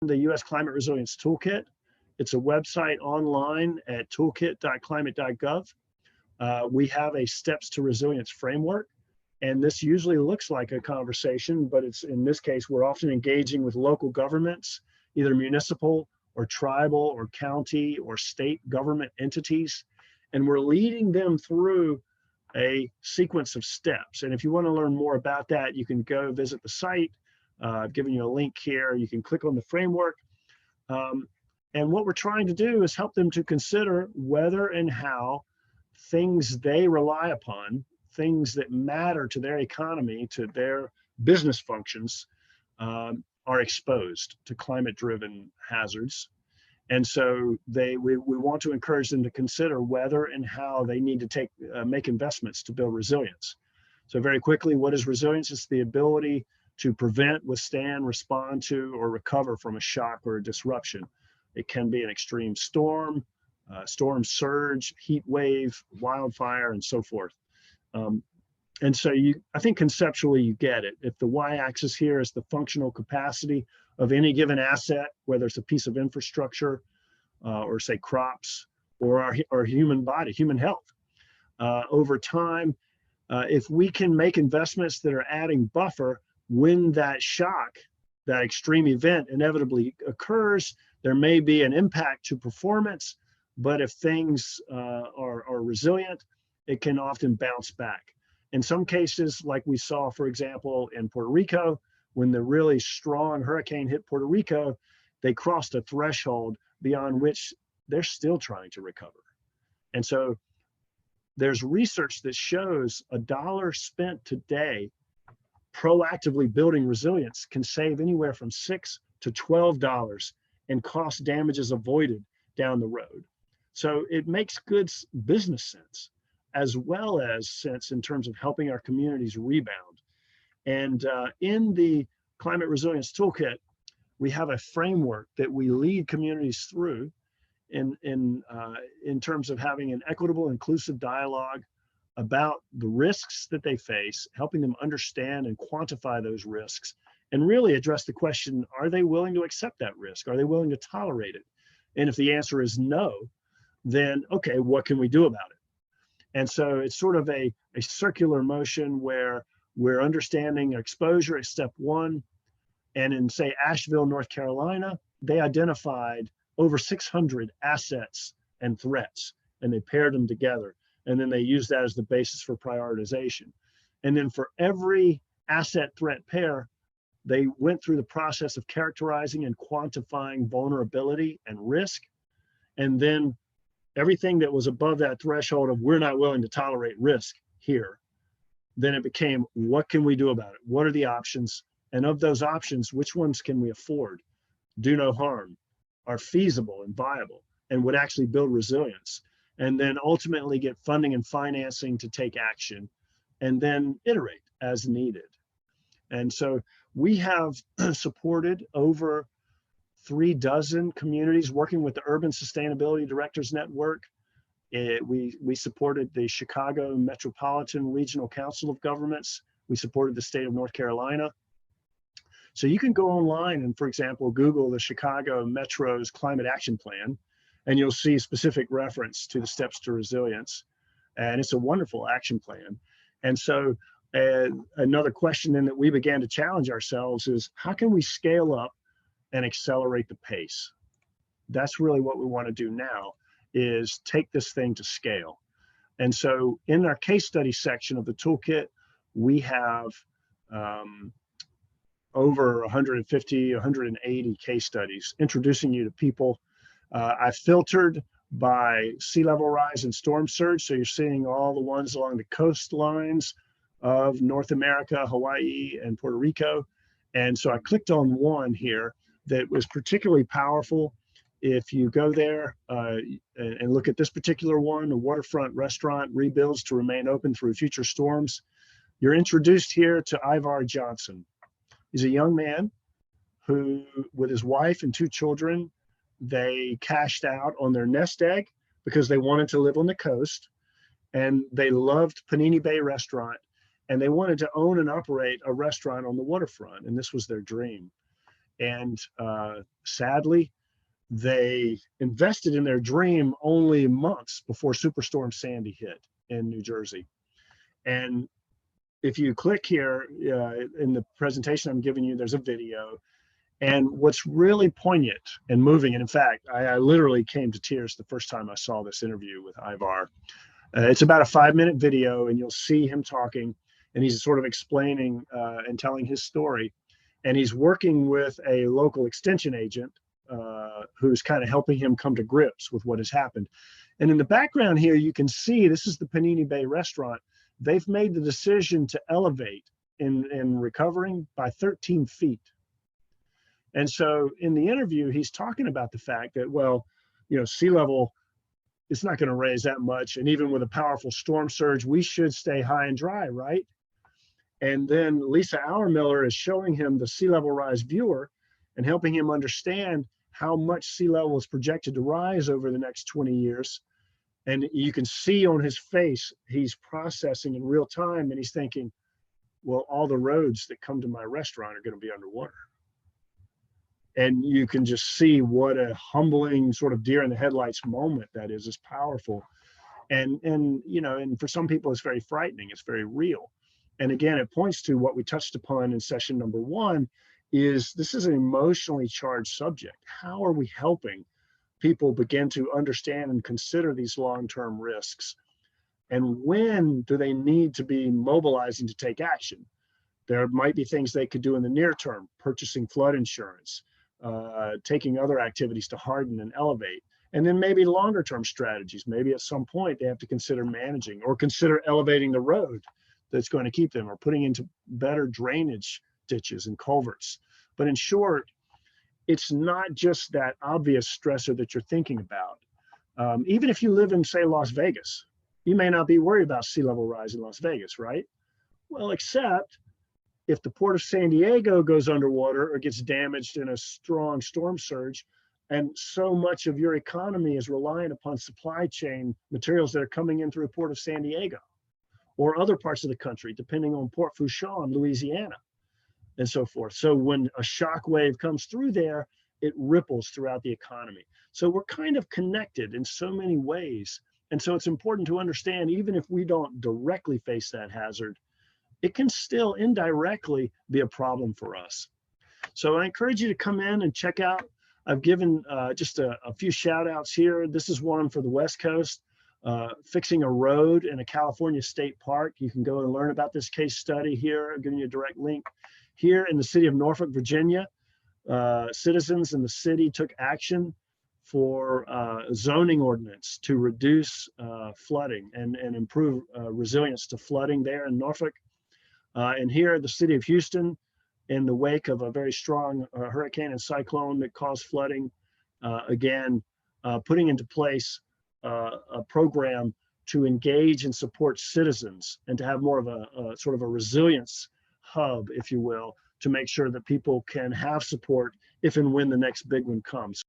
the U.S. Climate Resilience Toolkit. It's a website online at toolkit.climate.gov. We have a steps to resilience framework. And this usually looks like a conversation, but it's, in this case, we're often engaging with local governments, either municipal or tribal or county or state government entities. And we're leading them through a sequence of steps. And if you want to learn more about that, you can go visit the site. I've given you a link here. You can click on the framework. And what we're trying to do is help them to consider whether and how things they rely upon, things that matter to their economy, to their business functions, are exposed to climate-driven hazards. And so we want to encourage them to consider whether and how they need to make investments to build resilience. So very quickly, what is resilience? It's the ability to prevent, withstand, respond to, or recover from a shock or a disruption. It can be an extreme storm, storm surge, heat wave, wildfire, and so forth. And so I think conceptually you get it. If the y-axis here is the functional capacity of any given asset, whether it's a piece of infrastructure or say crops or our human body, human health, over time, if we can make investments that are adding buffer when that shock, that extreme event inevitably occurs, there may be an impact to performance, but if things are resilient, it can often bounce back. In some cases, like we saw, for example, in Puerto Rico, when the really strong hurricane hit Puerto Rico, they crossed a threshold beyond which they're still trying to recover. And so there's research that shows $1 spent today proactively building resilience can save anywhere from $6 to $12 in cost damages avoided down the road. So it makes good business sense, as well as sense in terms of helping our communities rebound. And in the Climate Resilience Toolkit, we have a framework that we lead communities through in terms of having an equitable, inclusive dialogue about the risks that they face, helping them understand and quantify those risks, and really address the question, are they willing to accept that risk? Are they willing to tolerate it? And if the answer is no, then, okay, what can we do about it? And so it's sort of a circular motion where we're understanding exposure at step one. And in, say, Asheville, North Carolina, they identified over 600 assets and threats, and they paired them together. And then they used that as the basis for prioritization. And then for every asset threat pair, they went through the process of characterizing and quantifying vulnerability and risk. And then everything that was above that threshold of we're not willing to tolerate risk here, then it became, what can we do about it? What are the options? And of those options, which ones can we afford, do no harm, are feasible and viable, and would actually build resilience? And then ultimately get funding and financing to take action, and then iterate as needed. And so we have supported over 36 communities working with the Urban Sustainability Directors Network. We supported the Chicago Metropolitan Regional Council of Governments. We supported the state of North Carolina. So you can go online and, for example, Google the Chicago Metro's Climate Action Plan, and you'll see specific reference to the steps to resilience. And it's a wonderful action plan. And so another question then that we began to challenge ourselves is, how can we scale up and accelerate the pace? That's really what we want to do now, is take this thing to scale. And so in our case study section of the toolkit, we have over 150, 180 case studies introducing you to people. I filtered by sea level rise and storm surge. So you're seeing all the ones along the coastlines of North America, Hawaii, and Puerto Rico. And so I clicked on one here that was particularly powerful. If you go there and look at this particular one, a waterfront restaurant rebuilds to remain open through future storms, you're introduced here to Ivar Johnson. He's a young man who, with his wife and 2 children, they cashed out on their nest egg because they wanted to live on the coast, and they loved Panini Bay Restaurant, and they wanted to own and operate a restaurant on the waterfront, and this was their dream. And sadly, they invested in their dream only months before Superstorm Sandy hit in New Jersey. And if you click here in the presentation I'm giving you, there's a video. And what's really poignant and moving, and in fact, I literally came to tears the first time I saw this interview with Ivar. It's about a 5-minute video, and you'll see him talking, and he's sort of explaining and telling his story. And he's working with a local extension agent who's kind of helping him come to grips with what has happened. And in the background here, you can see this is the Panini Bay restaurant. They've made the decision to elevate in recovering by 13 feet. And so in the interview, he's talking about the fact that, well, sea level is not going to raise that much. And even with a powerful storm surge, we should stay high and dry, right? And then Lisa Auermiller is showing him the sea level rise viewer and helping him understand how much sea level is projected to rise over the next 20 years. And you can see on his face, he's processing in real time, and he's thinking, well, all the roads that come to my restaurant are going to be underwater. And you can just see what a humbling sort of deer in the headlights moment that is. It's powerful. And for some people, it's very frightening. It's very real. And again, it points to what we touched upon in session number 1, is this is an emotionally charged subject. How are we helping people begin to understand and consider these long-term risks? And when do they need to be mobilizing to take action? There might be things they could do in the near term, purchasing flood insurance, taking other activities to harden and elevate. And then maybe longer term strategies. Maybe at some point they have to consider managing or consider elevating the road that's going to keep them, or putting into better drainage ditches and culverts. But in short, it's not just that obvious stressor that you're thinking about. Even if you live in, say, Las Vegas, you may not be worried about sea level rise in Las Vegas, right? Well, except if the port of San Diego goes underwater or gets damaged in a strong storm surge, and so much of your economy is reliant upon supply chain materials that are coming in through the port of San Diego, or other parts of the country, depending on Port Fourchon, Louisiana, and so forth. So when a shock wave comes through there, it ripples throughout the economy. So we're kind of connected in so many ways. And so it's important to understand, even if we don't directly face that hazard, it can still indirectly be a problem for us. So I encourage you to come in and check out. I've given just a few shout outs here. This is one for the West Coast, fixing a road in a California state park. You can go and learn about this case study here. I'm giving you a direct link. Here in the city of Norfolk, Virginia, citizens in the city took action for zoning ordinance to reduce flooding and improve resilience to flooding there in Norfolk. And here, the city of Houston, in the wake of a very strong hurricane and cyclone that caused flooding, again, putting into place a program to engage and support citizens and to have more of a sort of a resilience hub, if you will, to make sure that people can have support if and when the next big one comes.